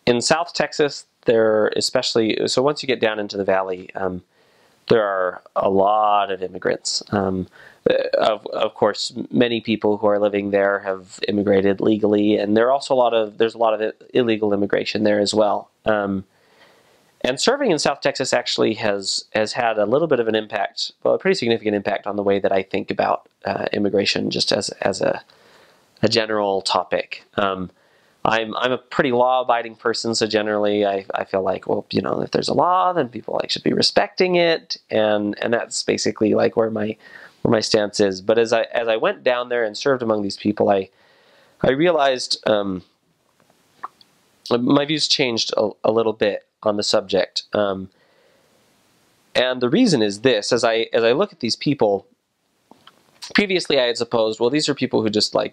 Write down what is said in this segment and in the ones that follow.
in South Texas, so once you get down into the valley, there are a lot of immigrants. Of course, many people who are living there have immigrated legally, and there's a lot of illegal immigration there as well. And serving in South Texas actually has had a little bit of an impact, well, a pretty significant impact on the way that I think about immigration, just as a general topic. I'm a pretty law-abiding person, so generally I feel like, well, if there's a law, then people should be respecting it, and that's basically where my stance is. But as I went down there and served among these people, I realized my views changed a little bit on the subject, and the reason is this: as I look at these people. Previously, I had supposed, well, these are people who just I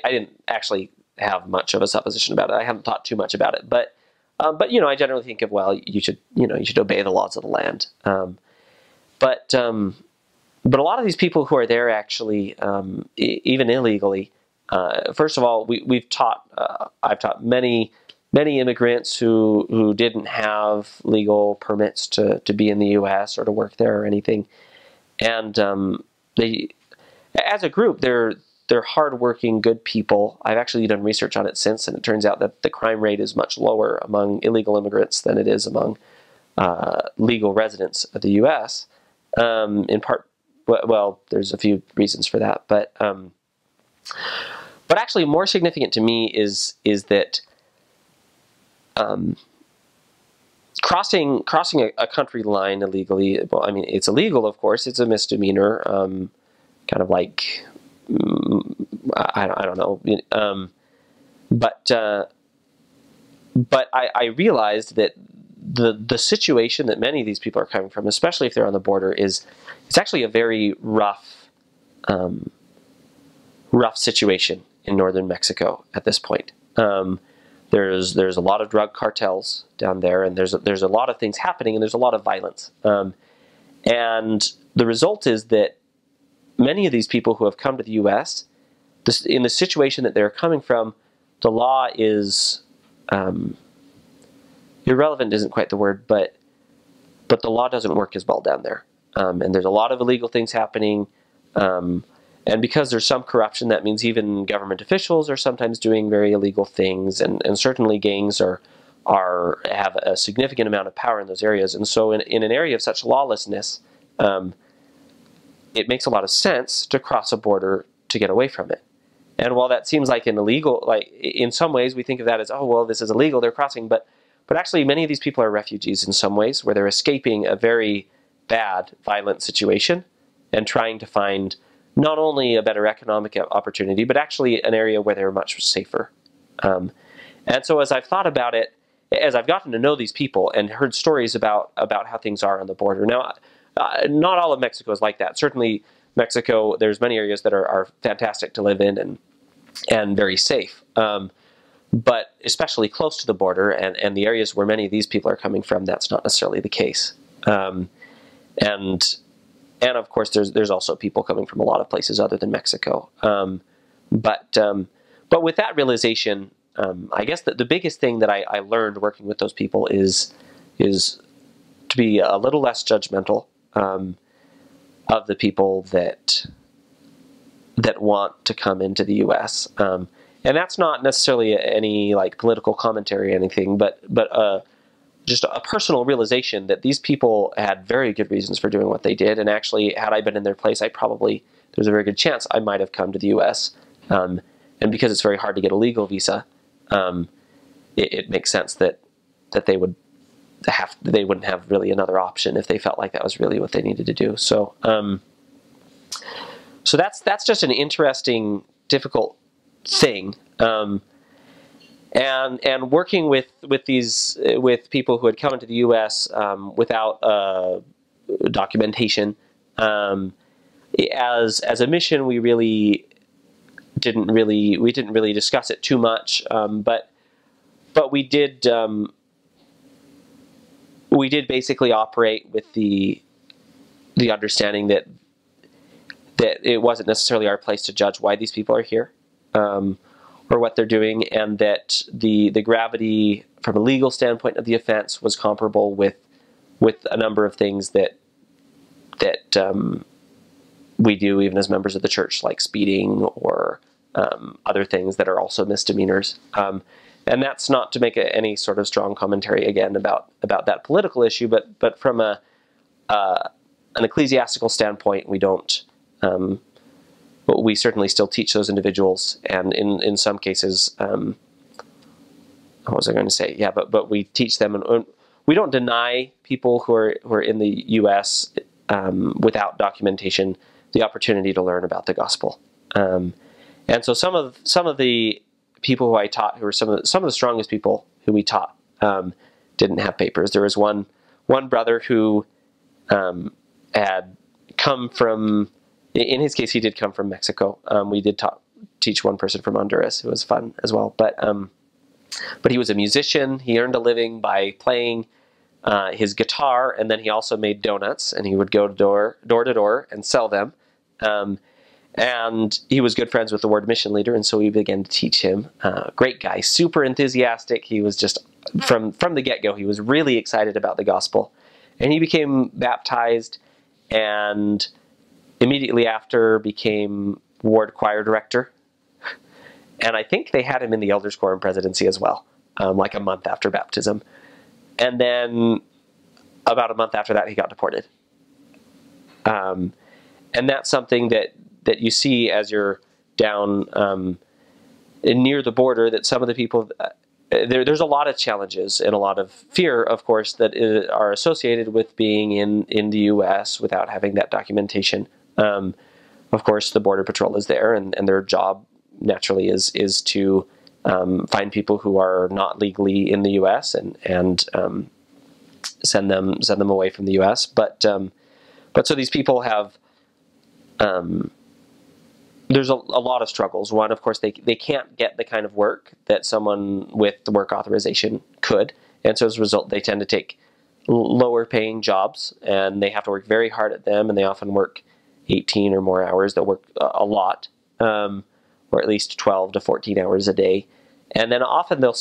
didn't actually have much of a supposition about it. I haven't thought too much about it, but I generally think of, well, you should obey the laws of the land. But a lot of these people who are there actually, even illegally, first of all, I've taught many immigrants who didn't have legal permits to be in the U.S. or to work there or anything, and they, as a group, they're hardworking, good people. I've actually done research on it since, and it turns out that the crime rate is much lower among illegal immigrants than it is among legal residents of the U.S. In part, well, there's a few reasons for that, but actually more significant to me is that crossing a country line illegally, well, I mean, it's illegal, of course. It's a misdemeanor, kind of like, I don't know. But I realized that the situation that many of these people are coming from, especially if they're on the border, it's actually a very rough situation in northern Mexico at this point. There's a lot of drug cartels down there, and there's a lot of things happening, and there's a lot of violence. And the result is that many of these people who have come to the U.S., in the situation that they're coming from, the law is irrelevant isn't quite the word, but the law doesn't work as well down there. And there's a lot of illegal things happening. And because there's some corruption, that means even government officials are sometimes doing very illegal things, and certainly gangs have a significant amount of power in those areas. And so in an area of such lawlessness, it makes a lot of sense to cross a border to get away from it. And while that seems like an illegal, in some ways we think of that as, oh, well, this is illegal, they're crossing, but actually many of these people are refugees in some ways, where they're escaping a very bad, violent situation and trying to find not only a better economic opportunity, but actually an area where they're much safer. And so as I've thought about it, as I've gotten to know these people and heard stories about how things are on the border. Now, not all of Mexico is like that. Certainly Mexico, there's many areas that are fantastic to live in and very safe. But especially close to the border and the areas where many of these people are coming from, that's not necessarily the case. And of course, there's also people coming from a lot of places other than Mexico. But with that realization, I guess that the biggest thing that I learned working with those people is to be a little less judgmental of the people that want to come into the U.S. And that's not necessarily any political commentary or anything, but just a personal realization that these people had very good reasons for doing what they did, and actually, had I been in their place, there's a very good chance I might have come to the U.S. And because it's very hard to get a legal visa, it makes sense that they wouldn't have really another option if they felt like that was really what they needed to do. So that's just an interesting, difficult thing. And working with people who had come into the U.S. Without documentation, as a mission, we didn't really discuss it too much, but we did basically operate with the understanding that it wasn't necessarily our place to judge why these people are here. for what they're doing, and that the gravity from a legal standpoint of the offense was comparable with a number of things that we do even as members of the church, like speeding or other things that are also misdemeanors. And that's not to make any sort of strong commentary again about that political issue, but from an ecclesiastical standpoint, we don't. But we certainly still teach those individuals, and in some cases, what was I going to say? Yeah, but we teach them, and we don't deny people who are in the U.S. Without documentation the opportunity to learn about the gospel. And so some of the people who I taught, who were some of the strongest people who we taught, didn't have papers. There was one brother who had come from. In his case, he did come from Mexico. We did teach one person from Honduras. It was fun as well. But he was a musician. He earned a living by playing his guitar, and then he also made donuts, and he would go door to door and sell them. And he was good friends with the ward mission leader, and so we began to teach him. Great guy, super enthusiastic. He was just, from the get-go, he was really excited about the gospel. And he became baptized, and immediately after became ward choir director. And I think they had him in the elders quorum presidency as well, like a month after baptism. And then about a month after that, he got deported. And that's something that you see as you're down near the border, that some of the people, there's a lot of challenges and a lot of fear, of course, that are associated with being in the U.S. without having that documentation. Of course, the Border Patrol is there, and their job naturally is to find people who are not legally in the U.S. and send them away from the U.S. But so these people have. There's a lot of struggles. One, of course, they can't get the kind of work that someone with the work authorization could, and so as a result, they tend to take lower paying jobs, and they have to work very hard at them, and they often work 18 or more hours. They'll work a lot, or at least 12 to 14 hours a day. And then often they'll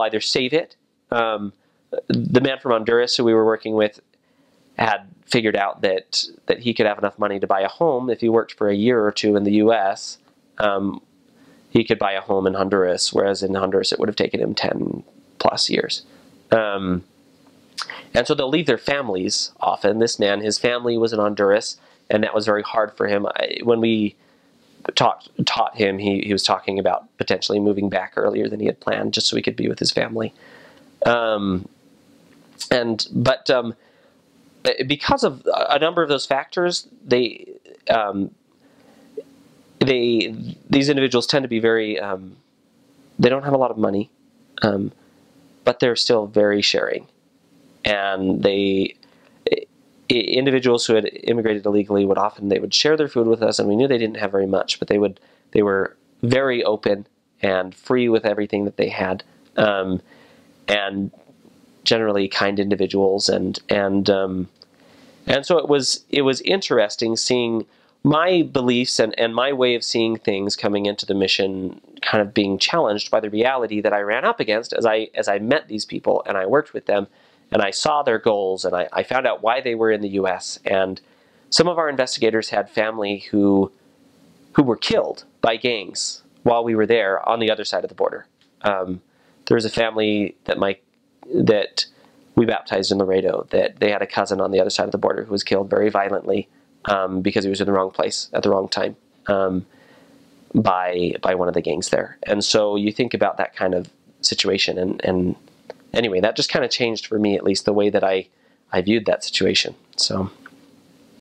either save it. The man from Honduras who we were working with had figured out that he could have enough money to buy a home if he worked for a year or two in the U.S. He could buy a home in Honduras, whereas in Honduras it would have taken him 10 plus years. And so they'll leave their families often. This man, his family was in Honduras, and that was very hard for him. When we taught him, he was talking about potentially moving back earlier than he had planned, just so he could be with his family. Because of a number of those factors, these individuals tend to be very. They don't have a lot of money, but they're still very sharing, and individuals who had immigrated illegally would share their food with us, and we knew they didn't have very much, but they were very open and free with everything that they had, and generally kind individuals, and so it was interesting seeing my beliefs and my way of seeing things coming into the mission kind of being challenged by the reality that I ran up against as I met these people and I worked with them. And I saw their goals, and I found out why they were in the U.S. And some of our investigators had family who were killed by gangs while we were there on the other side of the border. There was a family that we baptized in Laredo, that they had a cousin on the other side of the border who was killed very violently because he was in the wrong place at the wrong time by one of the gangs there. And so you think about that kind of situation, and anyway, that just kind of changed for me, at least, the way that I viewed that situation. So